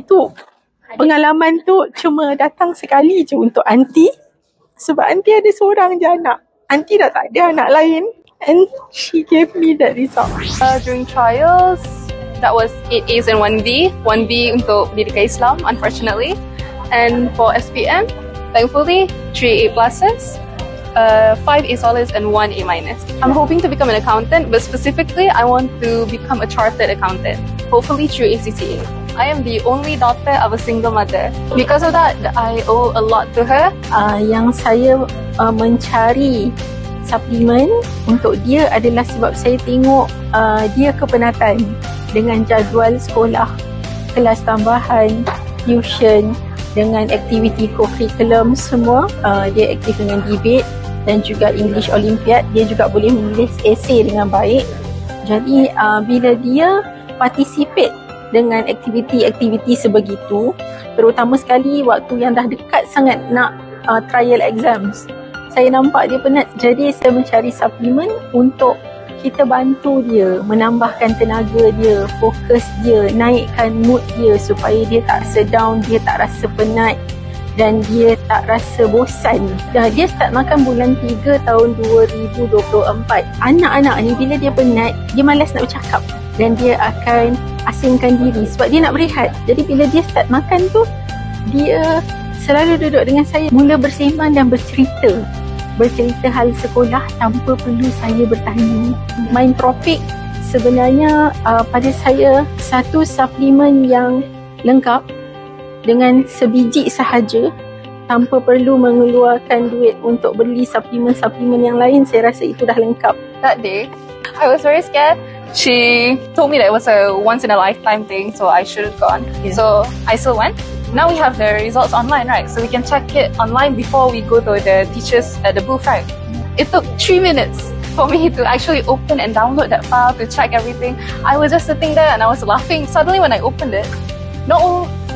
Itu pengalaman tu cuma datang sekali je untuk aunty. Sebab aunty ada seorang je anak. Aunty dah tak ada anak lain. And she gave me that result. During trials, that was 8 A's and 1 B. 1 B untuk Pendidikan Islam, unfortunately. And for SPM, thankfully, 3 A pluses, 5 A solids and 1 A minus. I'm hoping to become an accountant, but specifically, I want to become a chartered accountant, hopefully through ACCA. I am the only daughter of a single mother. Because of that, I owe a lot to her. Yang saya mencari suplemen untuk dia adalah sebab saya tengok dia kepenatan dengan jadual sekolah, kelas tambahan, tuition, dengan aktiviti co-curriculum semua. Dia aktif dengan debate dan juga English Olympiad. Dia juga boleh menulis esei dengan baik. Jadi bila dia participate dengan aktiviti-aktiviti sebegitu, terutama sekali waktu yang dah dekat sangat nak trial exams, saya nampak dia penat. Jadi saya mencari suplemen untuk kita bantu dia, menambahkan tenaga dia, fokus dia, naikkan mood dia supaya dia tak rasa down, dia tak rasa penat dan dia tak rasa bosan. Dia start makan bulan 3 tahun 2024. Anak-anak ni bila dia penat, dia malas nak bercakap dan dia akan asingkan diri sebab dia nak berehat. Jadi bila dia start makan tu, dia selalu duduk dengan saya, mula bersembang dan bercerita hal sekolah tanpa perlu saya bertanya. Mindtropic sebenarnya pada saya satu suplemen yang lengkap dengan sebiji sahaja tanpa perlu mengeluarkan duit untuk beli suplemen-suplemen yang lain. Saya rasa itu dah lengkap. That day, I was very scared. She told me that it was a once-in-a-lifetime thing, so I should have gone. Yeah. So I still went. Now we have the results online, right? So we can check it online before we go to the teachers at the booth, right? It took 3 minutes for me to actually open and download that file to check everything. I was just sitting there and I was laughing. Suddenly when I opened it,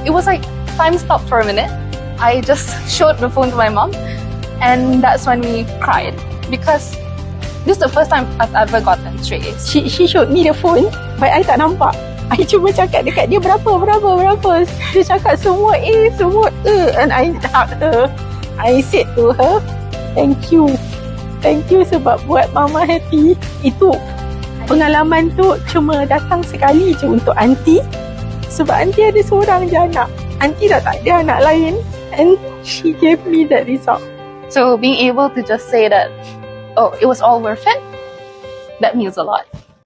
it was like time stopped for a minute. I just showed the phone to my mom and that's when we cried because this is the first time I've ever gotten straight A's. She showed me the phone, but I tak nampak. I cuma cakap dekat dia berapa. Dia cakap semua A, semua E. And I hugged her. I said to her, thank you sebab buat mama happy. Itu pengalaman tu cuma datang sekali je untuk aunty. Sebab aunty ada seorang je anak. Aunty dah tak ada anak lain. And she gave me that result. So being able to just say that, oh, it was all worth it, that means a lot.